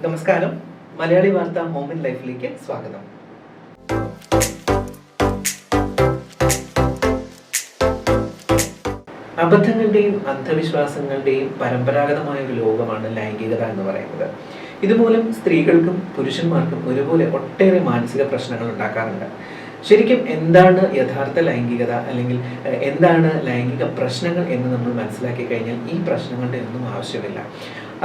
നമസ്കാരം. മലയാളി വാർത്ത മൊമെന്റ് ലൈഫിലേക്ക് സ്വാഗതം. അബദ്ധങ്ങളുടെയും അന്ധവിശ്വാസങ്ങളുടെയും പരമ്പരാഗതമായ ഒരു ലോകമാണ് ലൈംഗികത എന്ന് പറയുന്നത്. ഇതുമൂലം സ്ത്രീകൾക്കും പുരുഷന്മാർക്കും ഒരുപോലെ ഒട്ടേറെ മാനസിക പ്രശ്നങ്ങൾ ഉണ്ടാക്കാറുണ്ട്. ശരിക്കും എന്താണ് യഥാർത്ഥ ലൈംഗികത, അല്ലെങ്കിൽ എന്താണ് ലൈംഗിക പ്രശ്നങ്ങൾ എന്ന് നമ്മൾ മനസ്സിലാക്കി കഴിഞ്ഞാൽ ഈ പ്രശ്നങ്ങളുടെ ഒന്നും ആവശ്യമില്ല.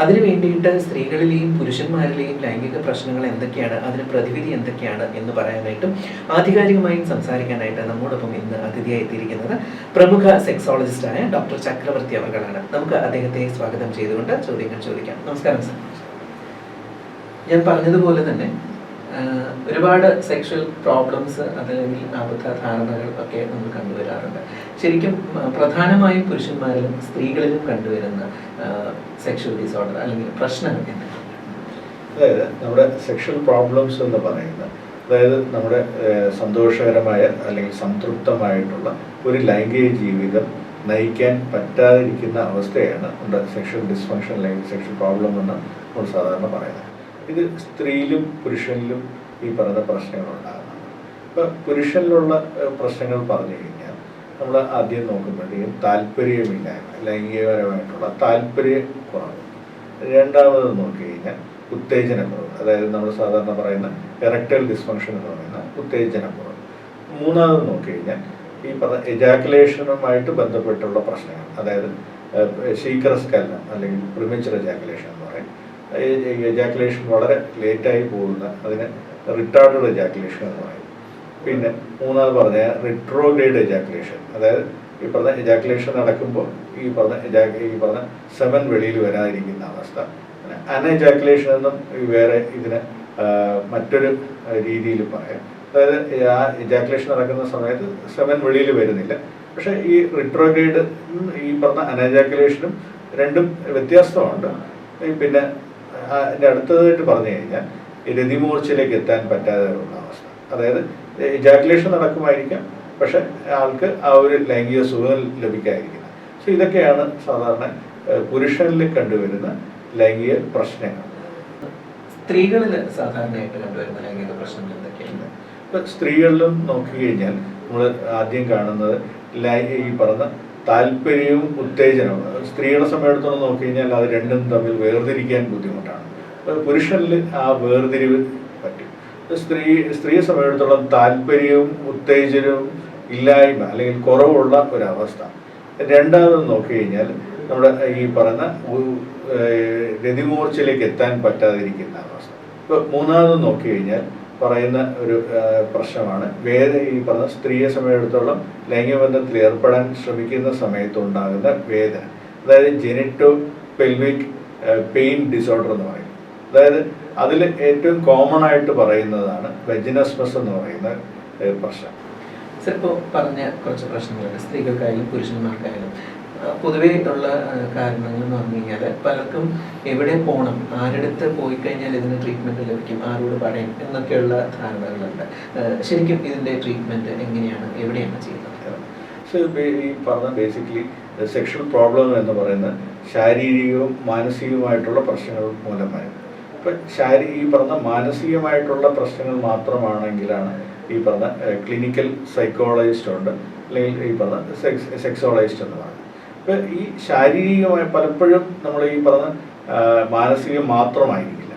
അതിനു വേണ്ടിയിട്ട് സ്ത്രീകളിലെയും പുരുഷന്മാരിലെയും ലൈംഗിക പ്രശ്നങ്ങൾ എന്തൊക്കെയാണ്, അതിന് പ്രതിവിധി എന്തൊക്കെയാണ് എന്ന് പറയാനായിട്ടും ആധികാരികമായും സംസാരിക്കാനായിട്ട് നമ്മോടൊപ്പം ഇന്ന് അതിഥിയായി എത്തിയിരിക്കുന്നത് പ്രമുഖ സെക്സോളജിസ്റ്റായ ഡോക്ടർ ചക്രവർത്തി അവർകളാണ്. നമുക്ക് അദ്ദേഹത്തെ സ്വാഗതം ചെയ്തുകൊണ്ട് ചോദ്യങ്ങൾ ചോദിക്കാം. നമസ്കാരം സർ. ഞാൻ പറഞ്ഞതുപോലെ തന്നെ ഒരുപാട് സെക്ഷൽ പ്രോബ്ലംസ് അതല്ലെങ്കിൽ അബദ്ധ ധാരണകൾ ഒക്കെ നമ്മൾ കണ്ടുവരാറുണ്ട്. ശരിക്കും പ്രധാനമായും പുരുഷന്മാരിലും സ്ത്രീകളിലും കണ്ടുവരുന്ന സെക്ഷൽ ഡിസോർഡർ അല്ലെങ്കിൽ പ്രശ്നങ്ങൾ എന്തൊക്കെയാണ്? അതായത് നമ്മുടെ സെക്ഷൽ പ്രോബ്ലംസ് എന്ന് പറയുന്നത്, അതായത് നമ്മുടെ സന്തോഷകരമായ അല്ലെങ്കിൽ സംതൃപ്തമായിട്ടുള്ള ഒരു ലൈംഗിക ജീവിതം നയിക്കാൻ പറ്റാതിരിക്കുന്ന അവസ്ഥയാണ് നമ്മുടെ സെക്ഷൽ ഡിസ്ഫങ്ഷൻ അല്ലെങ്കിൽ സെക്ഷൽ പ്രോബ്ലം എന്ന് നമ്മൾ സാധാരണ പറയുന്നത്. ഇത് സ്ത്രീയിലും പുരുഷനിലും ഈ പറയുന്ന പ്രശ്നങ്ങൾ ഉണ്ടാകുന്നുണ്ട്. ഇപ്പം പുരുഷനിലുള്ള പ്രശ്നങ്ങൾ പറഞ്ഞു കഴിഞ്ഞാൽ നമ്മൾ ആദ്യം നോക്കുമ്പോഴത്തേക്കും താല്പര്യമില്ലായ്മ, ലൈംഗികപരമായിട്ടുള്ള താല്പര്യക്കുറവ്. രണ്ടാമത് നോക്കി കഴിഞ്ഞാൽ ഉത്തേജനക്കുറവ്, അതായത് നമ്മൾ സാധാരണ പറയുന്ന എറക്ടൈൽ ഡിസ്ഫങ്ഷൻ എന്ന് പറയുന്ന ഉത്തേജനക്കുറവ്. മൂന്നാമത് നോക്കി കഴിഞ്ഞാൽ ഈ പറഞ്ഞ എജാക്കുലേഷനുമായിട്ട് ബന്ധപ്പെട്ടുള്ള പ്രശ്നങ്ങൾ, അതായത് ശീഘ്രസ്ഖലനം അല്ലെങ്കിൽ പ്രിമച്ചുർ എജാക്കുലേഷൻ എന്ന് പറയും. എജാക്കുലേഷൻ വളരെ ലേറ്റായി പോകുന്ന അതിന് റിട്ടാർഡഡ് എജാക്കുലേഷൻ എന്ന് പറയും. പിന്നെ മൂന്നാമത് പറഞ്ഞ റിട്രോഗ്രേഡ് എജാക്കുലേഷൻ, അതായത് ഈ പറഞ്ഞ എജാക്കുലേഷൻ നടക്കുമ്പോൾ ഈ പറഞ്ഞ സെമൻ വെളിയിൽ വരാതിരിക്കുന്ന അവസ്ഥ. അൺഎജാക്കുലേഷൻ എന്നും വേറെ ഇതിന് മറ്റൊരു രീതിയിൽ പറയാം. അതായത് ആ എജാക്കുലേഷൻ നടക്കുന്ന സമയത്ത് സെമൻ വെളിയിൽ വരുന്നില്ല, പക്ഷെ ഈ റിട്രോഗ്രേഡ് ഈ പറഞ്ഞ അൺഎജാക്കുലേഷനും രണ്ടും വ്യത്യാസമുണ്ട്. പിന്നെ അതിൻ്റെ അടുത്തതായിട്ട് പറഞ്ഞു കഴിഞ്ഞാൽ ഈ രതിമൂർച്ചയിലേക്ക് എത്താൻ പറ്റാതെയുള്ള അവസ്ഥ, അതായത് എജാക്കുലേഷൻ നടക്കുമായിരിക്കാം പക്ഷെ ആൾക്ക് ആ ഒരു ലൈംഗിക സുഖം ലഭിക്കാതിരിക്കുന്നത്. സോ ഇതൊക്കെയാണ് സാധാരണ പുരുഷനിൽ കണ്ടുവരുന്ന ലൈംഗിക പ്രശ്നങ്ങൾ. സ്ത്രീകളിൽ സാധാരണയായിട്ട് കണ്ടുവരുന്ന ലൈംഗിക പ്രശ്നങ്ങൾ എന്തൊക്കെയാണ്? ഇപ്പം സ്ത്രീകളിലും നോക്കിക്കഴിഞ്ഞാൽ നമ്മൾ ആദ്യം കാണുന്നത് ഈ പറഞ്ഞ താല്പര്യവും ഉത്തേജനവും. സ്ത്രീകളെ സമയത്തോളം നോക്കിക്കഴിഞ്ഞാൽ അത് രണ്ടും തമ്മിൽ വേർതിരിക്കാൻ ബുദ്ധിമുട്ടാണ്. പുരുഷനിൽ ആ വേർതിരിവ് പറ്റും. സ്ത്രീയെ സമയത്തോളം താല്പര്യവും ഉത്തേജനവും ഇല്ലായ്മ അല്ലെങ്കിൽ കുറവുള്ള ഒരവസ്ഥ. രണ്ടാമത് നോക്കിക്കഴിഞ്ഞാൽ നമ്മുടെ ഈ പറഞ്ഞ രതിമൂർച്ചയിലേക്ക് എത്താൻ പറ്റാതിരിക്കുന്ന അവസ്ഥ. ഇപ്പോൾ മൂന്നാമത് നോക്കിക്കഴിഞ്ഞാൽ പറയുന്ന ഒരു പ്രശ്നമാണ് ഈ പറഞ്ഞ സ്ത്രീയെ സമയത്തോളം ലൈംഗിക ബന്ധത്തിൽ ഏർപ്പെടാൻ ശ്രമിക്കുന്ന സമയത്തുണ്ടാകുന്ന വേദന, അതായത് ജെനിറ്റോ പെൽവിക് പെയിൻ ഡിസോർഡർ എന്ന് പറയും. അതായത് അതിൽ ഏറ്റവും കോമൺ ആയിട്ട് പറയുന്നതാണ് വെജിനസ്മസ് എന്ന് പറയുന്ന പ്രശ്നം. സർ, ഇപ്പോൾ പറഞ്ഞ കുറച്ച് പ്രശ്നങ്ങളുണ്ട് സ്ത്രീകൾക്കായാലും പുരുഷന്മാർക്കായാലും. പൊതുവേ ഉള്ള കാരണങ്ങൾ എന്ന് പറഞ്ഞു കഴിഞ്ഞാൽ പലർക്കും എവിടെ പോകണം, ആരെടുത്ത് പോയി കഴിഞ്ഞാൽ ഇതിന് ട്രീറ്റ്മെൻറ്റ് ലഭിക്കും, ആരോട് പറയും എന്നൊക്കെയുള്ള ധാരണകളുണ്ട്. ശരിക്കും ഇതിൻ്റെ ട്രീറ്റ്മെൻറ്റ് എങ്ങനെയാണ്, എവിടെയാണ് ചെയ്യുന്നത്? സോ ഈ പറഞ്ഞ ബേസിക്കലി സെക്ഷൽ പ്രോബ്ലം എന്ന് പറയുന്നത് ശാരീരികവും മാനസികവുമായിട്ടുള്ള പ്രശ്നങ്ങൾ മൂലമാണ്. ഇപ്പം ഈ പറഞ്ഞ മാനസികമായിട്ടുള്ള പ്രശ്നങ്ങൾ മാത്രമാണെങ്കിലാണ് ഈ പറഞ്ഞ ക്ലിനിക്കൽ സൈക്കോളജിസ്റ്റ് ഉണ്ട്, അല്ലെങ്കിൽ ഈ പറഞ്ഞ സെക്സോളജിസ്റ്റ് എന്ന് പറയുന്നത്. ഇപ്പം ഈ ശാരീരികമായ പലപ്പോഴും നമ്മൾ ഈ പറഞ്ഞ മാനസികം മാത്രമായിരിക്കില്ല,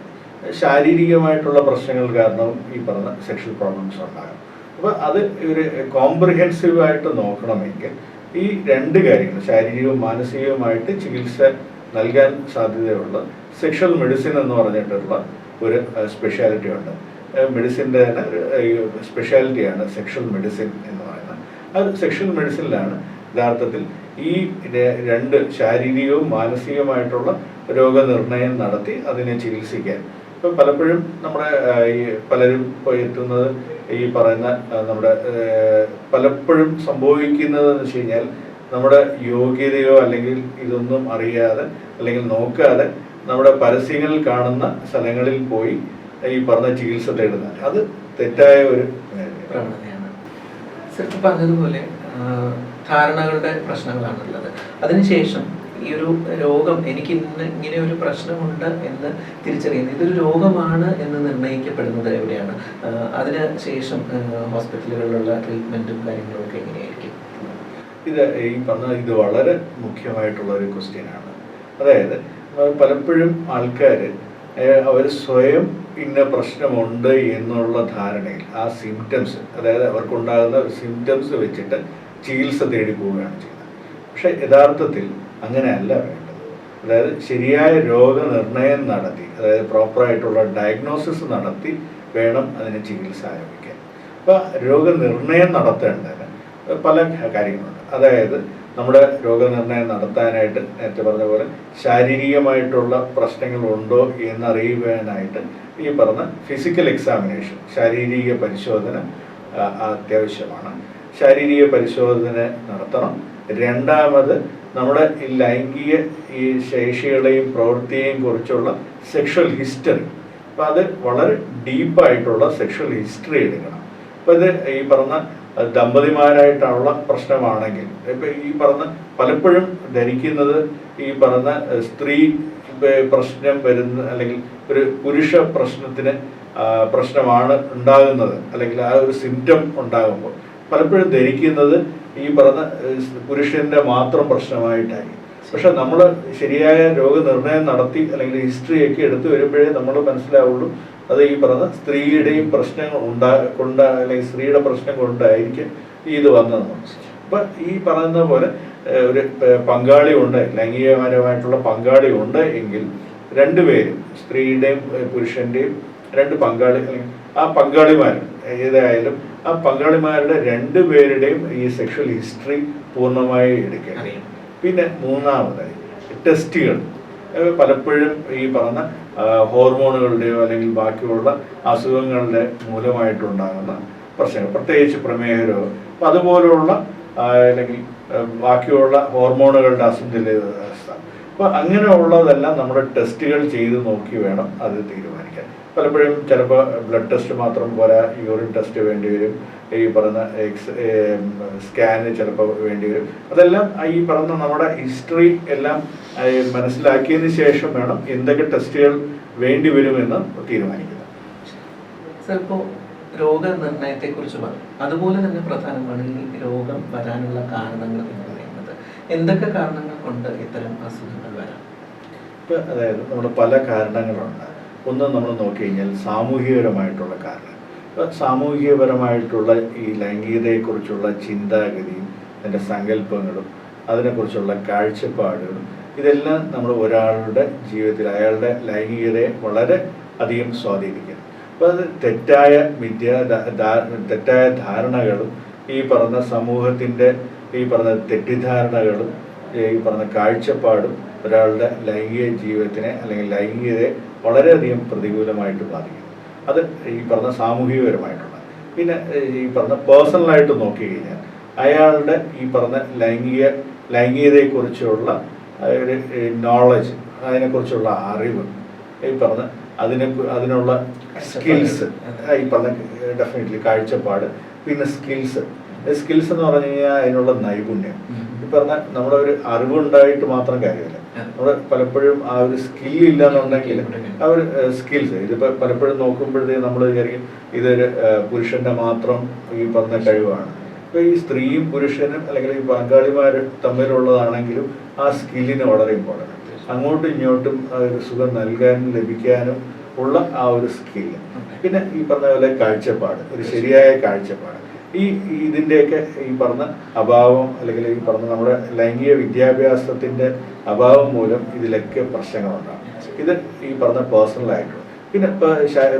ശാരീരികമായിട്ടുള്ള പ്രശ്നങ്ങൾ കാരണവും ഈ പറഞ്ഞ സെക്ഷൽ പ്രോബ്ലംസ് ഉണ്ടാകും. അപ്പോൾ അത് ഒരു കോംപ്രിഹെൻസീവായിട്ട് നോക്കണമെങ്കിൽ ഈ രണ്ട് കാര്യങ്ങൾ ശാരീരികവും മാനസികവുമായിട്ട് ചികിത്സ നൽകാൻ സാധ്യതയുള്ള സെക്ഷൽ മെഡിസിൻ എന്ന് പറഞ്ഞിട്ടുള്ള ഒരു സ്പെഷ്യാലിറ്റി ഉണ്ട്. മെഡിസിൻ്റെ തന്നെ ഒരു സ്പെഷ്യാലിറ്റിയാണ് സെക്ഷൽ മെഡിസിൻ എന്ന് പറയുന്നത്. അത് സെക്ഷൽ മെഡിസിനിലാണ് യഥാർത്ഥത്തിൽ ഈ രണ്ട് ശാരീരികവും മാനസികവുമായിട്ടുള്ള രോഗനിർണയം നടത്തി അതിനെ ചികിത്സിക്കാൻ. ഇപ്പം പലപ്പോഴും നമ്മുടെ ഈ പലരും എത്തുന്നത് ഈ പറയുന്ന നമ്മുടെ പലപ്പോഴും സംഭവിക്കുന്നതെന്ന് വെച്ച് കഴിഞ്ഞാൽ നമ്മുടെ യോഗ്യതയോ അല്ലെങ്കിൽ ഇതൊന്നും അറിയാതെ അല്ലെങ്കിൽ നോക്കാതെ നമ്മുടെ പരസ്യങ്ങളിൽ കാണുന്ന സ്ഥലങ്ങളിൽ പോയി ഈ പറഞ്ഞ ചികിത്സ തേടുന്നത്, അത് തെറ്റായ ഒരു പ്രവണതയാണ്. സർ, പറഞ്ഞതുപോലെ ധാരണകളുടെ പ്രശ്നങ്ങളാണുള്ളത്. അതിനുശേഷം ഈ ഒരു രോഗം എനിക്ക് ഇങ്ങനെ ഒരു പ്രശ്നമുണ്ട് എന്ന് തിരിച്ചറിയുന്നത്, ഇതൊരു രോഗമാണ് എന്ന് നിർണ്ണയിക്കപ്പെടുന്നത് എവിടെയാണ്? അതിന് ശേഷം ഹോസ്പിറ്റലുകളിലുള്ള ട്രീറ്റ്മെന്റും കാര്യങ്ങളും ഒക്കെ എങ്ങനെയായിരിക്കും? ഇത് വളരെ മുഖ്യമായിട്ടുള്ള ഒരു ക്വസ്റ്റ്യനാണ്. അതായത് പലപ്പോഴും ആൾക്കാർ അവർ സ്വയം ഇന്ന പ്രശ്നമുണ്ട് എന്നുള്ള ധാരണയിൽ ആ സിംറ്റംസ്, അതായത് അവർക്കുണ്ടാകുന്ന സിംറ്റംസ് വെച്ചിട്ട് ചികിത്സ തേടി പോവുകയാണ് ചെയ്യുന്നത്. പക്ഷെ യഥാർത്ഥത്തിൽ അങ്ങനെയല്ല വേണ്ടത്. അതായത് ശരിയായ രോഗനിർണയം നടത്തി, അതായത് പ്രോപ്പറായിട്ടുള്ള ഡയഗ്നോസിസ് നടത്തി വേണം അതിന് ചികിത്സ ആരംഭിക്കാൻ. അപ്പോൾ രോഗനിർണയം നടത്തേണ്ടതിന് പല കാര്യങ്ങളുണ്ട്. അതായത് നമ്മുടെ രോഗനിർണയം നടത്താനായിട്ട് നേരത്തെ പറഞ്ഞ പോലെ ശാരീരികമായിട്ടുള്ള പ്രശ്നങ്ങളുണ്ടോ എന്നറിയുവാനായിട്ട് ഈ പറഞ്ഞ ഫിസിക്കൽ എക്സാമിനേഷൻ, ശാരീരിക പരിശോധന അത്യാവശ്യമാണ്. ശാരീരിക പരിശോധന നടത്തണം. രണ്ടാമത് നമ്മുടെ ഈ ലൈംഗിക ഈ ശേഷികളെയും പ്രവൃത്തിയെയും കുറിച്ചുള്ള സെക്ഷൽ ഹിസ്റ്ററി, അപ്പം അത് വളരെ ഡീപ്പായിട്ടുള്ള സെക്ഷൽ ഹിസ്റ്ററി എടുക്കണം. അപ്പം ഇത് ഈ പറഞ്ഞ ദമ്പതിമാരായിട്ടുള്ള പ്രശ്നമാണെങ്കിൽ ഇപ്പം ഈ പറഞ്ഞ പലപ്പോഴും ധരിക്കുന്നത് ഈ പറഞ്ഞ സ്ത്രീ പ്രശ്നം വരുന്ന അല്ലെങ്കിൽ ഒരു പുരുഷ പ്രശ്നമാണ് ഉണ്ടാകുന്നത്, അല്ലെങ്കിൽ ആ ഒരു സിംറ്റം ഉണ്ടാകുമ്പോൾ പലപ്പോഴും ധരിക്കുന്നത് ഈ പറഞ്ഞ പുരുഷന്റെ മാത്രം പ്രശ്നമായിട്ടായി. പക്ഷെ നമ്മൾ ശരിയായ രോഗനിർണയം നടത്തി അല്ലെങ്കിൽ ഹിസ്റ്ററിയൊക്കെ എടുത്തു വരുമ്പോഴേ നമ്മൾ മനസ്സിലാവുള്ളൂ അത് ഈ പറഞ്ഞ സ്ത്രീയുടെയും പ്രശ്നങ്ങൾ അല്ലെങ്കിൽ സ്ത്രീയുടെ പ്രശ്നം കൊണ്ടായിരിക്കും ഇത് വന്നത്. അപ്പം ഈ പറയുന്ന പോലെ ഒരു പങ്കാളി ഉണ്ട്, ലൈംഗികപരമായിട്ടുള്ള പങ്കാളി ഉണ്ട് എങ്കിൽ രണ്ടുപേരും, സ്ത്രീയുടെയും പുരുഷന്റെയും രണ്ട് പങ്കാളി അല്ലെങ്കിൽ ആ പങ്കാളിമാർ ഏതായാലും ആ പങ്കാളിമാരുടെ രണ്ടുപേരുടെയും ഈ സെക്ഷൽ ഹിസ്റ്ററി പൂർണ്ണമായി എടുക്കണം. പിന്നെ മൂന്നാമതായി ടെസ്റ്റുകൾ. പലപ്പോഴും ഈ പറഞ്ഞ ഹോർമോണുകളുടെയോ അല്ലെങ്കിൽ ബാക്കിയുള്ള അസുഖങ്ങളുടെ മൂലമായിട്ടുണ്ടാകുന്ന പ്രശ്നങ്ങൾ, പ്രത്യേകിച്ച് പ്രമേഹ രോഗം, അപ്പം അതുപോലുള്ള അല്ലെങ്കിൽ ബാക്കിയുള്ള ഹോർമോണുകളുടെ അസന്തുലിതാവസ്ഥ, അപ്പോൾ അങ്ങനെയുള്ളതെല്ലാം നമ്മുടെ ടെസ്റ്റുകൾ ചെയ്ത് നോക്കി വേണം അത് തീരുമാനിക്കാൻ. പലപ്പോഴും ചിലപ്പോൾ ബ്ലഡ് ടെസ്റ്റ് മാത്രം പോരാ, യൂറിൻ ടെസ്റ്റ് വേണ്ടി വരും, ഈ പറഞ്ഞ സ്കാന് ചിലപ്പോൾ വേണ്ടി വരും. അതെല്ലാം ഈ പറഞ്ഞ നമ്മുടെ ഹിസ്റ്ററി എല്ലാം മനസ്സിലാക്കിയതിന് ശേഷം വേണം എന്തൊക്കെ ടെസ്റ്റുകൾ വേണ്ടി വരുമെന്ന് തീരുമാനിക്കുന്നത്. ചിലപ്പോൾ രോഗനിർണയത്തെക്കുറിച്ച് പറയും, അതുപോലെ തന്നെ പ്രധാനമാണ് ഈ രോഗം വരാനുള്ള കാരണങ്ങൾ എന്ന് പറയുന്നത്. എന്തൊക്കെ കാരണങ്ങൾ കൊണ്ട് ഇത്തരം അസുഖങ്ങൾ വരാം? ഇപ്പം അതായത് നമ്മുടെ പല കാരണങ്ങളുണ്ട്. ഒന്ന് നമ്മൾ നോക്കിക്കഴിഞ്ഞാൽ സാമൂഹികപരമായിട്ടുള്ള കാരണം. ഇപ്പം സാമൂഹികപരമായിട്ടുള്ള ഈ ലൈംഗികതയെക്കുറിച്ചുള്ള ചിന്താഗതിയും അതിൻ്റെ സങ്കല്പങ്ങളും അതിനെക്കുറിച്ചുള്ള കാഴ്ചപ്പാടുകളും ഇതെല്ലാം നമ്മൾ ഒരാളുടെ ജീവിതത്തിൽ അയാളുടെ ലൈംഗികതയെ വളരെ അധികം സ്വാധീനിക്കുന്നു. അപ്പോൾ അത് തെറ്റായ ധാരണകളും ഈ പറഞ്ഞ സമൂഹത്തിൻ്റെ ഈ പറഞ്ഞ തെറ്റിദ്ധാരണകളും ഈ പറഞ്ഞ കാഴ്ചപ്പാടും ഒരാളുടെ ലൈംഗിക ജീവിതത്തിനെ അല്ലെങ്കിൽ ലൈംഗികതയെ വളരെയധികം പ്രതികൂലമായിട്ട് ബാധിക്കുന്നു. അത് ഈ പറഞ്ഞ സാമൂഹികപരമായിട്ടുള്ള. പിന്നെ ഈ പറഞ്ഞ പേഴ്സണലായിട്ട് നോക്കിക്കഴിഞ്ഞാൽ അയാളുടെ ഈ പറഞ്ഞ ലൈംഗികതയെക്കുറിച്ചുള്ള ഒരു നോളജ്, അതിനെക്കുറിച്ചുള്ള അറിവ്, ഈ പറഞ്ഞ അതിനുള്ള സ്കിൽസ്, ഈ പറഞ്ഞ ഡെഫിനറ്റ്ലി കാഴ്ചപ്പാട്. പിന്നെ സ്കിൽസ് എന്ന് പറഞ്ഞു കഴിഞ്ഞാൽ അതിനുള്ള നൈപുണ്യം. ഈ പറഞ്ഞ നമ്മുടെ ഒരു അറിവുണ്ടായിട്ട് മാത്രം കാര്യമില്ല, നമ്മുടെ പലപ്പോഴും ആ ഒരു സ്കിൽ ഇല്ല എന്നുണ്ടെങ്കിൽ ആ ഒരു സ്കിൽസ്, ഇതിപ്പോൾ പലപ്പോഴും നോക്കുമ്പോഴത്തേക്ക് നമ്മൾ വിചാരിക്കും ഇതൊരു പുരുഷന്റെ മാത്രം ഈ പറഞ്ഞ കഴിവാണ്. ഇപ്പോൾ ഈ സ്ത്രീയും പുരുഷനും അല്ലെങ്കിൽ ഈ പങ്കാളിമാർ തമ്മിലുള്ളതാണെങ്കിലും ആ സ്കില്ലിന് വളരെ ഇമ്പോർട്ടൻ്റ്. അങ്ങോട്ടും ഇങ്ങോട്ടും ഒരു സുഖം നൽകാനും ലഭിക്കാനും ഉള്ള ആ ഒരു സ്കില്ല്. പിന്നെ ഈ പറഞ്ഞ പോലെ കാഴ്ചപ്പാട്, ഒരു ശരിയായ കാഴ്ചപ്പാട്. ഇതിൻ്റെയൊക്കെ ഈ പറഞ്ഞ അഭാവം അല്ലെങ്കിൽ ഈ പറഞ്ഞ നമ്മുടെ ലൈംഗിക വിദ്യാഭ്യാസത്തിൻ്റെ അഭാവം മൂലം ഇതിലൊക്കെ പ്രശ്നങ്ങളുണ്ടാകും. ഇത് ഈ പറഞ്ഞ പേഴ്സണലായിട്ടുള്ള. പിന്നെ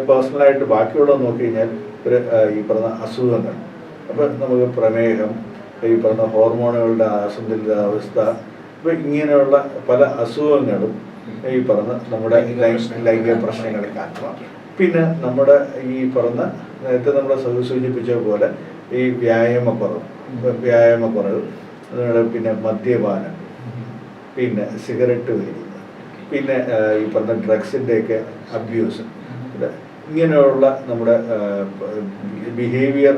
പേഴ്സണലായിട്ട് ബാക്കിയുള്ളത് നോക്കി കഴിഞ്ഞാൽ ഈ പറഞ്ഞ അസുഖങ്ങൾ. അപ്പോൾ നമുക്ക് പ്രമേഹം, ഈ പറഞ്ഞ ഹോർമോണുകളുടെ അസന്തുലിതാവസ്ഥ, അപ്പോൾ ഇങ്ങനെയുള്ള പല അസുഖങ്ങളും ഈ പറഞ്ഞ നമ്മുടെ ലൈംഗിക പ്രശ്നങ്ങളിൽ കാരണമാണ്. പിന്നെ നമ്മുടെ ഈ പറഞ്ഞ നേരത്തെ നമ്മൾ സൂചിപ്പിച്ച പോലെ ഈ വ്യായാമക്കുറവ്, പിന്നെ മദ്യപാനം, പിന്നെ സിഗരറ്റ് വലിക്കുന്നത്, പിന്നെ ഈ പറഞ്ഞ ഡ്രഗ്സിൻ്റെയൊക്കെ അബ്യൂസ്, ഇങ്ങനെയുള്ള നമ്മുടെ ബിഹേവിയർ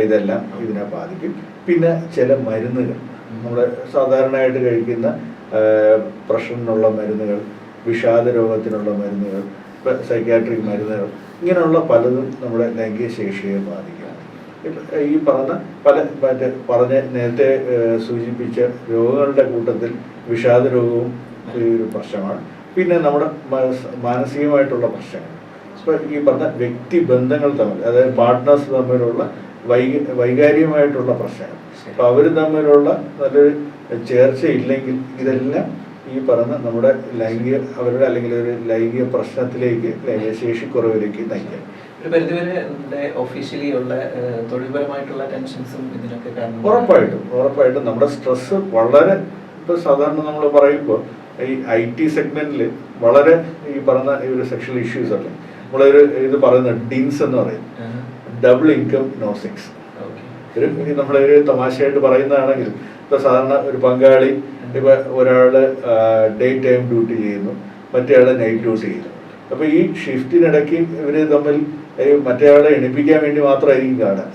ഇതെല്ലാം ഇതിനെ ബാധിക്കും. പിന്നെ ചില മരുന്നുകൾ, നമ്മൾ സാധാരണയായിട്ട് കഴിക്കുന്ന പ്രഷറിനുള്ള മരുന്നുകൾ, വിഷാദ രോഗത്തിനുള്ള മരുന്നുകൾ, സൈക്യാട്രിക് മരുന്നുകൾ, ഇങ്ങനെയുള്ള പലതും നമ്മുടെ ലൈംഗിക ശേഷിയെ ബാധിക്കും. ഈ നേരത്തെ സൂചിപ്പിച്ച രോഗങ്ങളുടെ കൂട്ടത്തിൽ വിഷാദ രോഗവും ഒരു പ്രശ്നമാണ്. പിന്നെ നമ്മുടെ മാനസികമായിട്ടുള്ള പ്രശ്നങ്ങൾ, ഈ പറഞ്ഞ വ്യക്തിബന്ധങ്ങൾ തമ്മിൽ, അതായത് പാർട്ട്നേഴ്സ് തമ്മിലുള്ള വൈകാരികമായിട്ടുള്ള പ്രശ്നങ്ങൾ, അപ്പൊ അവർ തമ്മിലുള്ള നല്ലൊരു ചേർച്ച ഇല്ലെങ്കിൽ ഇതെല്ലാം ഈ പറഞ്ഞ നമ്മുടെ അവരുടെ അല്ലെങ്കിൽ ഒരു ലൈംഗിക പ്രശ്നത്തിലേക്ക്, ലൈംഗിക ശേഷിക്കുറവിലേക്ക് നയിക്കാം. ഒരു പരിധിവരെ നമ്മുടെ ഒഫീഷ്യലി ഉള്ള തൊഴിൽപരമായിട്ടുള്ള ടെൻഷൻസും ഇതിനൊക്കെ കാരണം ഉറപ്പായിട്ടും നമ്മുടെ സ്ട്രെസ് വളരെ, ഇപ്പൊ സാധാരണ നമ്മൾ പറയുമ്പോൾ ഈ IT സെഗ്മെന്റിൽ വളരെ ഈ പറഞ്ഞ ഈ ഒരു സെക്ഷൽ ഇഷ്യൂസ് അല്ലേ, നമ്മളൊരു ഇത് പറയുന്നത് ഡിൻസ് എന്ന് പറയും, ഡബിൾ ഇൻകം നോ സെക്സ്. നമ്മളൊരു തമാശയായിട്ട് പറയുന്നതാണെങ്കിൽ ഇപ്പൊ സാധാരണ ഒരു പങ്കാളി, ഇപ്പൊ ഒരാള് ഡേ ടൈം ഡ്യൂട്ടി ചെയ്യുന്നു, മറ്റേയാള് നൈറ്റ് ഡ്യൂട്ടി ചെയ്യുന്നു. അപ്പൊ ഈ ഷിഫ്റ്റിനിടയ്ക്ക് ഇവര് തമ്മിൽ മറ്റേയാളെ എണിപ്പിക്കാൻ വേണ്ടി മാത്രമായിരിക്കും കാണുക.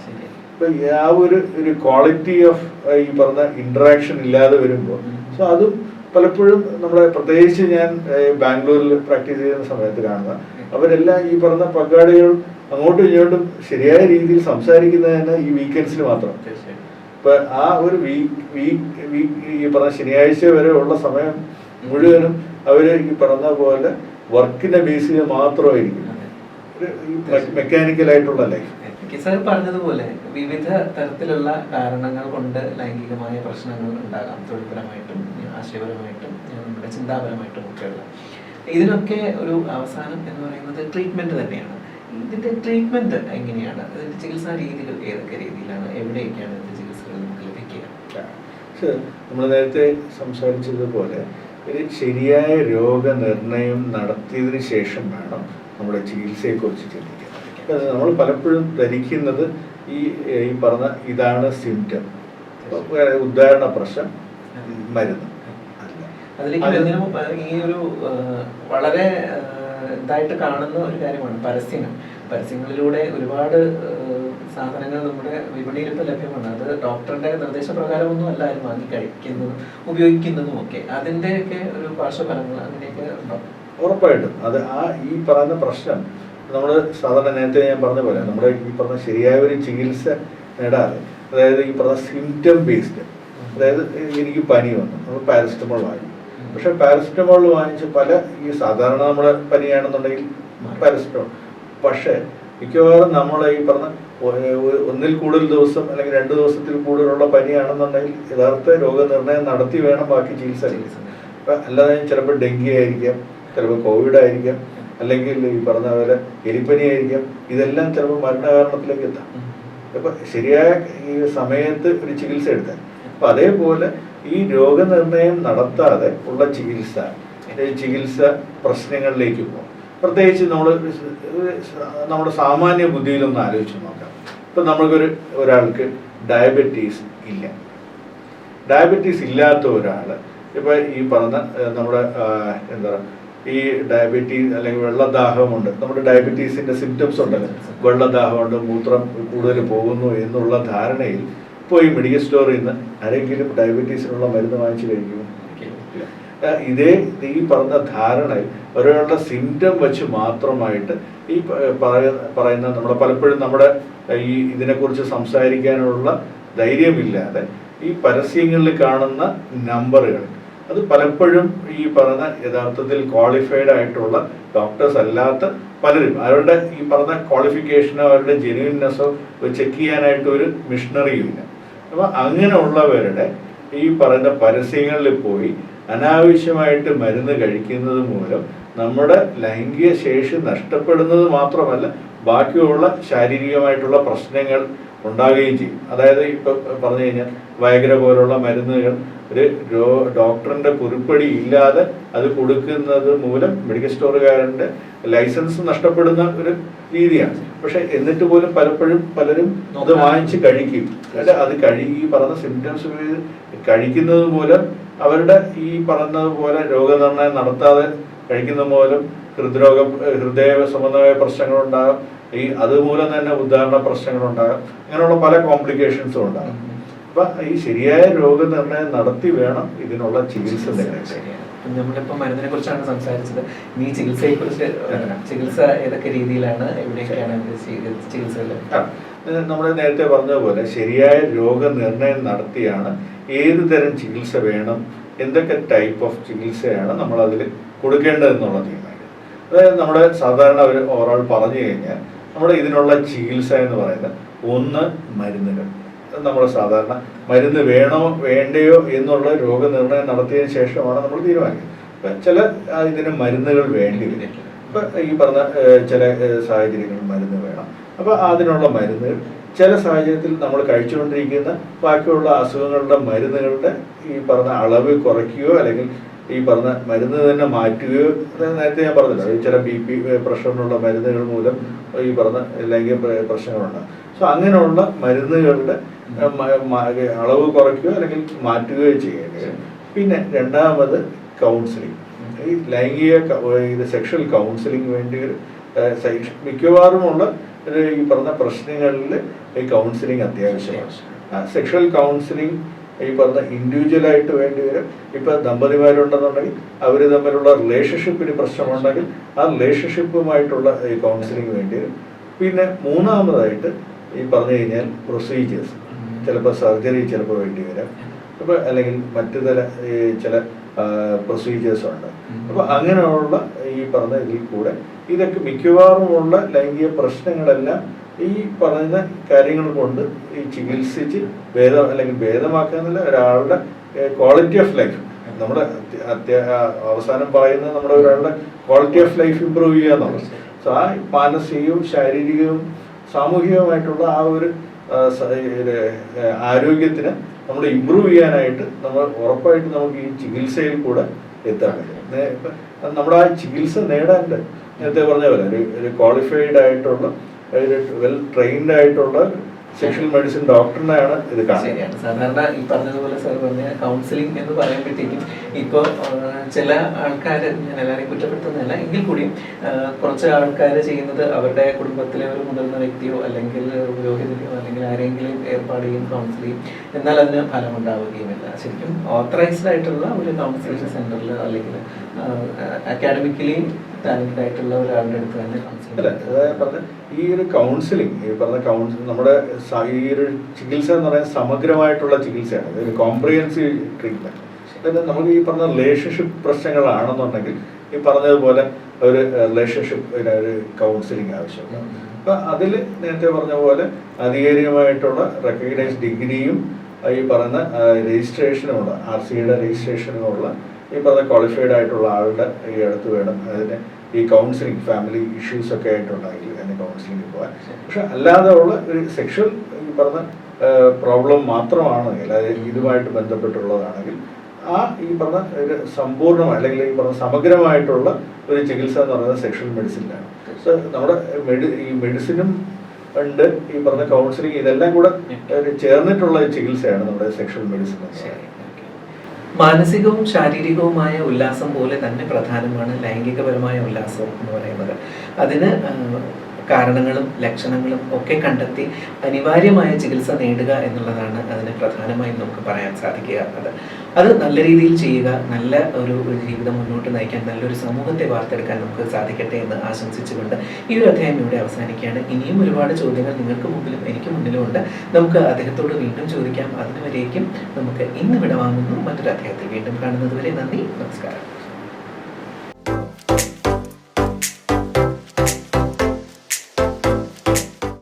അപ്പൊ ആ ഒരു ക്വാളിറ്റി ഓഫ് ഈ പറഞ്ഞ ഇന്ററാക്ഷൻ ഇല്ലാതെ വരുമ്പോൾ, സോ അതും പലപ്പോഴും നമ്മളെ, പ്രത്യേകിച്ച് ഞാൻ ബാംഗ്ലൂരിൽ പ്രാക്ടീസ് ചെയ്യുന്ന സമയത്ത് കാണുക, അവരെല്ലാം ഈ പറഞ്ഞ പങ്കാളികൾ അങ്ങോട്ടും ഇങ്ങോട്ടും ശരിയായ രീതിയിൽ സംസാരിക്കുന്നത് തന്നെ ഈ വീക്കെൻഡ്സിൽ മാത്രം. ഇപ്പൊ ആ ഒരു ഈ പറഞ്ഞ ശനിയാഴ്ച വരെ ഉള്ള സമയം മുഴുവനും അവര് ഈ പറഞ്ഞ പോലെ വർക്കിന്റെ ബേസിൽ മാത്രമായിരിക്കും, മെക്കാനിക്കൽ ആയിട്ടുള്ള ലൈഫ്. സാർ പറഞ്ഞതുപോലെ വിവിധ തരത്തിലുള്ള കാരണങ്ങൾ കൊണ്ട് ലൈംഗികമായ പ്രശ്നങ്ങൾ ഉണ്ടാകാം, തൊഴിൽപരമായിട്ടും ആശയപരമായിട്ടും നമ്മുടെ ചിന്താപരമായിട്ടും ഒക്കെയുള്ള. ഇതിനൊക്കെ ഒരു അവസാനം എന്ന് പറയുന്നത് ട്രീറ്റ്മെന്റ് തന്നെയാണ്. ഇതിന്റെ ട്രീറ്റ്മെന്റ് എങ്ങനെയാണ്? അതിന്റെ ചികിത്സാ രീതികൾ ഏതൊക്കെ രീതിയിലാണ്, എവിടെയൊക്കെയാണ് ഇതിന്റെ ചികിത്സകൾ നമുക്ക് ലഭിക്കുക? നമ്മൾ നേരത്തെ സംസാരിച്ചതുപോലെ ഒരു ശരിയായ രോഗനിർണയം നടത്തിയതിനു ശേഷം വേണം നമ്മുടെ ചികിത്സയെക്കുറിച്ച് ചിന്തിക്കാൻ. നമ്മൾ പലപ്പോഴും ധരിക്കുന്നത് ഈ പറഞ്ഞ ഇതാണ് സിംറ്റം, ഉദാഹരണ പ്രശ്നം, മരുന്ന്. അതിലേക്ക് ഈ ഒരു വളരെ ഇതായിട്ട് കാണുന്ന ഒരു കാര്യമാണ് പരസ്യങ്ങളിലൂടെ ഒരുപാട് സാധനങ്ങൾ നമ്മുടെ വിപണിയിൽ ഇപ്പോൾ ലഭ്യമാണ്. അത് ഡോക്ടറുടെ നിർദ്ദേശപ്രകാരമൊന്നും അല്ല ആരും വാങ്ങി കഴിക്കുന്നതും ഉപയോഗിക്കുന്നതും ഒക്കെ. അതിൻ്റെയൊക്കെ ഒരു പാർശ്വഫലങ്ങൾ അങ്ങനെയൊക്കെ ഉണ്ടോ? ഉറപ്പായിട്ടും അത് ഈ പറയുന്ന പ്രശ്നം നമ്മൾ സാധാരണ നേരത്തെ ഞാൻ പറഞ്ഞ പോലെ നമ്മുടെ ഈ പറഞ്ഞ ശരിയായ ഒരു ചികിത്സ നേടാതെ, അതായത് ഈ പറഞ്ഞ സിംറ്റം ബേസ്ഡ്, അതായത് എനിക്ക് പനി വന്നു, നമ്മൾ പാരസിറ്റമോൾ വാങ്ങി. പക്ഷെ പാരസിറ്റമോൾ വാങ്ങിച്ച് ഈ സാധാരണ നമ്മുടെ പനിയാണെന്നുണ്ടെങ്കിൽ പാരസിറ്റമോൾ, പക്ഷെ മിക്കവാറും നമ്മൾ ഈ പറഞ്ഞ ഒന്നിൽ കൂടുതൽ ദിവസം അല്ലെങ്കിൽ 2 ദിവസത്തിൽ കൂടുതലുള്ള പനിയാണെന്നുണ്ടെങ്കിൽ യഥാർത്ഥ രോഗനിർണയം നടത്തി വേണം ബാക്കി ചികിത്സ. അല്ലാതെ ചിലപ്പോൾ ഡെങ്കി ആയിരിക്കാം, ചിലപ്പോൾ കോവിഡ് ആയിരിക്കാം, അല്ലെങ്കിൽ ഈ പറഞ്ഞ പോലെ എലിപ്പനി ആയിരിക്കാം. ഇതെല്ലാം ചിലപ്പോൾ മരണകാരണത്തിലേക്ക് എത്താം. അപ്പൊ ശരിയായ ഈ സമയത്ത് ഒരു ചികിത്സ എടുത്താൽ. അപ്പൊ അതേപോലെ ഈ രോഗനിർണയം നടത്താതെ ഉള്ള ചികിത്സ പ്രശ്നങ്ങളിലേക്ക് പോകും. പ്രത്യേകിച്ച് നമ്മുടെ സാമാന്യ ബുദ്ധിയിലൊന്ന് ആലോചിച്ച് നോക്കാം. ഇപ്പൊ ഒരാൾക്ക് ഡയബറ്റീസ് ഇല്ല. ഡയബറ്റീസ് ഇല്ലാത്ത ഒരാള് ഇപ്പൊ ഈ പറഞ്ഞ നമ്മുടെ ഈ ഡയബറ്റീസ് അല്ലെങ്കിൽ വെള്ളദാഹമുണ്ട്, നമ്മുടെ ഡയബറ്റീസിന്റെ സിംറ്റംസ് ഉണ്ടല്ലോ, വെള്ളദാഹമുണ്ട്, മൂത്രം കൂടുതൽ പോകുന്നു എന്നുള്ള ധാരണയിൽ പോയി മെഡിക്കൽ സ്റ്റോറിൽ നിന്ന് ആരെങ്കിലും ഡയബറ്റീസിനുള്ള മരുന്ന് വാങ്ങിച്ചു കഴിക്കുമോ? ഈ പറഞ്ഞ ധാരണയിൽ ഒരാളുടെ സിംറ്റം വെച്ച് മാത്രമായിട്ട് ഈ പറയുന്ന പലപ്പോഴും നമ്മുടെ ഇതിനെക്കുറിച്ച് സംസാരിക്കാനുള്ള ധൈര്യമില്ലാതെ ഈ പരസ്യങ്ങളിൽ കാണുന്ന നമ്പറുകൾ, അത് പലപ്പോഴും ഈ പറഞ്ഞ യഥാർത്ഥത്തിൽ ക്വാളിഫൈഡ് ആയിട്ടുള്ള ഡോക്ടേഴ്സ് അല്ലാത്ത പലരും അവരുടെ ഈ പറഞ്ഞ ക്വാളിഫിക്കേഷനോ അവരുടെ ജെന്യൂൻനെസ്സോ ചെക്ക് ചെയ്യാനായിട്ട് ഒരു മിഷണറിയും ഇല്ല. അപ്പൊ അങ്ങനെയുള്ളവരുടെ ഈ പറയുന്ന പരസ്യങ്ങളിൽ പോയി അനാവശ്യമായിട്ട് മരുന്ന് കഴിക്കുന്നത് മൂലം നമ്മുടെ ലൈംഗിക ശേഷി നഷ്ടപ്പെടുന്നത് മാത്രമല്ല, ബാക്കിയുള്ള ശാരീരികമായിട്ടുള്ള പ്രശ്നങ്ങൾ ഉണ്ടാകുകയും ചെയ്യും. അതായത് ഇപ്പൊ പറഞ്ഞു കഴിഞ്ഞാൽ വയഗ്ര പോലുള്ള മരുന്നുകൾ ഒരു ഡോക്ടറിന്റെ കുറിപ്പടി ഇല്ലാതെ അത് കൊടുക്കുന്നത് മൂലം മെഡിക്കൽ സ്റ്റോറുകാരന്റെ ലൈസൻസ് നഷ്ടപ്പെടുന്ന ഒരു രീതിയാണ്. പക്ഷെ എന്നിട്ട് പോലും പലരും അത് വാങ്ങിച്ച് കഴിക്കും. അത് ഈ പറഞ്ഞ സിംറ്റംസ് കഴിക്കുന്നത് മൂലം അവരുടെ ഈ പറഞ്ഞതുപോലെ രോഗനിർണയം നടത്താതെ കഴിക്കുന്ന മൂലം ഹൃദയ സംബന്ധമായ പ്രശ്നങ്ങളുണ്ടാകും. അതുമൂലം തന്നെ ഉദാഹരണ പ്രശ്നങ്ങളുണ്ടാകും. അങ്ങനെയുള്ള പല കോംപ്ലിക്കേഷൻസും ഉണ്ടാകും. അപ്പൊ ഈ ശരിയായ രോഗനിർണയം നടത്തി വേണം ഇതിനുള്ള ചികിത്സ നേടാൻ. ശരിയാണ്. നമ്മളിപ്പോൾ മരുന്നിനെ കുറിച്ചാണ് സംസാരിച്ചത്. ഇനി ചികിത്സയെ കുറിച്ച്, ചികിത്സ ഏതൊക്കെ രീതിയിലാണ്, എവിടെയൊക്കെയാണ് ചികിത്സകൾ? നമ്മൾ നേരത്തെ പറഞ്ഞതുപോലെ ശരിയായ രോഗനിർണയം നടത്തിയാണ് ഏത് തരം ചികിത്സ വേണം, എന്തൊക്കെ ടൈപ്പ് ഓഫ് ചികിത്സയാണ് നമ്മൾ അതിൽ കൊടുക്കേണ്ടതെന്നുള്ള തീരുമാനിക്കുന്നത്. അതായത് നമ്മുടെ സാധാരണ ഒരു ഓവറോൾ പറഞ്ഞു കഴിഞ്ഞാൽ നമ്മുടെ ഇതിനുള്ള ചികിത്സ എന്ന് പറയുന്നത് ഒന്ന് മരുന്നുകൾ. നമ്മൾ സാധാരണ മരുന്ന് വേണോ വേണ്ടയോ എന്നുള്ള രോഗനിർണയം നടത്തിയതിനു ശേഷമാണ് നമ്മൾ തീരുമാനിക്കുന്നത്. അപ്പം ചില ഇതിന് മരുന്നുകൾ വേണ്ടി വരും. ഇപ്പം ഈ പറഞ്ഞ ചില സാഹചര്യങ്ങളിൽ മരുന്ന് വേണം. അപ്പോൾ അതിനുള്ള മരുന്നുകൾ ചില സാഹചര്യത്തിൽ നമ്മൾ കഴിച്ചുകൊണ്ടിരിക്കുന്ന ബാക്കിയുള്ള അസുഖങ്ങളുടെ മരുന്നുകളുടെ ഈ പറഞ്ഞ അളവ് കുറയ്ക്കുകയോ അല്ലെങ്കിൽ ഈ പറഞ്ഞ മരുന്ന് തന്നെ മാറ്റുകയോ, നേരത്തെ ഞാൻ പറഞ്ഞല്ലോ ചില BP പ്രഷറിനുള്ള മരുന്നുകൾ മൂലം ഈ പറഞ്ഞ ലൈംഗിക പ്രശ്നങ്ങളുണ്ടാകും. സോ അങ്ങനെയുള്ള മരുന്നുകളുടെ അളവ് കുറയ്ക്കുകയോ അല്ലെങ്കിൽ മാറ്റുകയോ ചെയ്യേണ്ടത്. പിന്നെ രണ്ടാമത് കൗൺസിലിംഗ്. ഈ ലൈംഗിക ഇത് സെക്ഷൽ കൗൺസിലിംഗ് വേണ്ടി മിക്കവാറുമുള്ള ഈ പറഞ്ഞ പ്രശ്നങ്ങളിൽ ഈ കൗൺസിലിംഗ് അത്യാവശ്യമാണ്. സെക്ഷൽ കൗൺസിലിംഗ് ഈ പറഞ്ഞ ഇൻഡിവിജ്വലായിട്ട് വേണ്ടി വരും. ഇപ്പം ദമ്പതിമാരുണ്ടെന്നുണ്ടെങ്കിൽ അവർ തമ്മിലുള്ള റിലേഷൻഷിപ്പിന് പ്രശ്നമുണ്ടെങ്കിൽ ആ റിലേഷൻഷിപ്പുമായിട്ടുള്ള ഈ കൗൺസിലിംഗ് വേണ്ടി വരും. പിന്നെ മൂന്നാമതായിട്ട് ഈ പറഞ്ഞു കഴിഞ്ഞാൽ പ്രൊസീജിയേഴ്സ്, ചിലപ്പോൾ സർജറി ചിലപ്പോൾ വേണ്ടി വരാം, അപ്പോൾ അല്ലെങ്കിൽ മറ്റു ചില പ്രൊസീജിയേഴ്സ് ഉണ്ട്. അപ്പോൾ അങ്ങനെയുള്ള ഈ പറഞ്ഞ ഇതിൽ കൂടെ ഇതൊക്കെ മിക്കവാറുമുള്ള ലൈംഗിക പ്രശ്നങ്ങളെല്ലാം ഈ പറയുന്ന കാര്യങ്ങൾ കൊണ്ട് ഈ ചികിത്സിച്ച് അല്ലെങ്കിൽ ഭേദമാക്കാന്നില്ല ഒരാളുടെ ക്വാളിറ്റി ഓഫ് ലൈഫ്, നമ്മുടെ അവസാനം പറയുന്നത് നമ്മുടെ ഒരാളുടെ ക്വാളിറ്റി ഓഫ് ലൈഫ് ഇമ്പ്രൂവ് ചെയ്യുക എന്നുള്ളത്. സോ ആ മാനസികവും ശാരീരികവും സാമൂഹികവുമായിട്ടുള്ള ആ ഒരു ആരോഗ്യത്തിന് നമ്മൾ ഇമ്പ്രൂവ് ചെയ്യാനായിട്ട് നമ്മൾ ഉറപ്പായിട്ട് നമുക്ക് ഈ ചികിത്സയിൽ കൂടെ എത്താൻ പറ്റും. നമ്മുടെ ആ ചികിത്സ നേടാൻ നേരത്തെ പറഞ്ഞ പോലെ ഒരു ക്വാളിഫൈഡ് ആയിട്ടുള്ള ഒരു വെൽ ട്രെയിൻഡ് ആയിട്ടുള്ള സെക്ഷൽ മെഡിസിൻ ഡോക്ടറിനെയാണ് ഇത് കാണുന്നത്. സാധാരണ ഈ പറഞ്ഞതുപോലെ സാർ പറഞ്ഞ കൗൺസിലിംഗ് എന്ന് പറയുമ്പോഴത്തേക്കും ഇപ്പോൾ ചില ആൾക്കാർ, ഞാൻ എല്ലാവരെയും കുറ്റപ്പെടുത്തുന്നില്ല എങ്കിൽ കൂടിയും കുറച്ച് ആൾക്കാർ ചെയ്യുന്നത് അവരുടെ കുടുംബത്തിലെ ഒരു മുതിർന്ന വ്യക്തിയോ അല്ലെങ്കിൽ പുരോഹിതനെയോ അല്ലെങ്കിൽ ആരെങ്കിലും ഏർപ്പാട് ചെയ്യും കൗൺസിൽ ചെയ്യും, എന്നാൽ അതിന് ഫലമുണ്ടാവുകയുമില്ല. ശരിക്കും ഓത്തറൈസ്ഡ് ആയിട്ടുള്ള ഒരു കൗൺസിലിംഗ് സെന്ററിൽ അല്ലെങ്കിൽ അക്കാഡമിക്കലി ടാലന്റഡ് ആയിട്ടുള്ള ഒരാളുടെ അടുത്ത് തന്നെ പറഞ്ഞ ഈ ഒരു കൗൺസിലിംഗ്, ഈ പറഞ്ഞ നമ്മുടെ ഈ ഒരു ചികിത്സ എന്ന് പറയുന്നത് സമഗ്രമായിട്ടുള്ള ചികിത്സയാണ്, ഒരു കോംപ്രിഹെൻസീവ് ട്രീറ്റ്മെന്റ്. അതായത് നമുക്ക് ഈ പറഞ്ഞ റിലേഷൻഷിപ്പ് പ്രശ്നങ്ങളാണെന്നുണ്ടെങ്കിൽ ഈ പറഞ്ഞതുപോലെ ഒരു റിലേഷൻഷിപ്പ് ഒരു കൗൺസിലിംഗ് ആവശ്യമാണ്. അപ്പം അതിൽ നേരത്തെ പറഞ്ഞ പോലെ ആധികാരികമായിട്ടുള്ള റെക്കഗ്നൈസ്ഡ് ഡിഗ്രിയും ഈ പറയുന്ന രജിസ്ട്രേഷനുമുള്ള RCയുടെ രജിസ്ട്രേഷനുമുള്ള ഈ പറഞ്ഞ ക്വാളിഫൈഡ് ആയിട്ടുള്ള ആളുടെ ഈ അടുത്ത് വേണം അതിന് ഈ കൗൺസിലിംഗ്, ഫാമിലി ഇഷ്യൂസ് ഒക്കെ ആയിട്ടുണ്ടെങ്കിൽ അതിന് കൗൺസിലിംഗ് പോകാൻ. പക്ഷെ അല്ലാതെ ഉള്ള ഒരു സെക്ഷൽ ഈ പറഞ്ഞ പ്രോബ്ലം മാത്രമാണെങ്കിൽ, അതായത് ഇതുമായിട്ട് ബന്ധപ്പെട്ടുള്ളതാണെങ്കിൽ ആ ഈ പറഞ്ഞ ഒരു സമ്പൂർണ്ണമായ അല്ലെങ്കിൽ ഈ പറഞ്ഞ സമഗ്രമായിട്ടുള്ള ഒരു ചികിത്സ എന്ന് പറയുന്നത് സെക്ഷൽ മെഡിസിനിലാണ്. സോ നമ്മുടെ ഈ മെഡിസിനും ഉണ്ട്, ഈ പറഞ്ഞ കൗൺസിലിംഗ്, ഇതെല്ലാം കൂടെ ചേർന്നിട്ടുള്ള ചികിത്സയാണ് നമ്മുടെ സെക്ഷൽ മെഡിസിൻ. മാനസികവും ശാരീരികവുമായ ഉല്ലാസം പോലെ തന്നെ പ്രധാനമാണ് ലൈംഗികപരമായ ഉല്ലാസം എന്ന് പറയുന്നത്. അതിന് കാരണങ്ങളും ലക്ഷണങ്ങളും ഒക്കെ കണ്ടെത്തി അനിവാര്യമായ ചികിത്സ നേടുക എന്നുള്ളതാണ് അതിന് പ്രധാനമായും നമുക്ക് പറയാൻ സാധിക്കുക. അത് നല്ല രീതിയിൽ ചെയ്യുക, നല്ല ഒരു ജീവിതം മുന്നോട്ട് നയിക്കാൻ, നല്ലൊരു സമൂഹത്തെ വാർത്തെടുക്കാൻ നമുക്ക് സാധിക്കട്ടെ എന്ന് ആശംസിച്ചുകൊണ്ട് ഈ ഒരു അധ്യായം ഇവിടെ അവസാനിക്കുകയാണ്. ഇനിയും ഒരുപാട് ചോദ്യങ്ങൾ നിങ്ങൾക്ക് മുമ്പിലും എനിക്ക് മുന്നിലും ഉണ്ട്. നമുക്ക് അദ്ദേഹത്തോട് വീണ്ടും ചോദിക്കാം. അതിനുവരേക്കും നമുക്ക് ഇന്ന് വിടവാങ്ങുന്നു. മറ്റൊരു അധ്യായത്തിൽ വീണ്ടും കാണുന്നത് വരെ നന്ദി, നമസ്കാരം.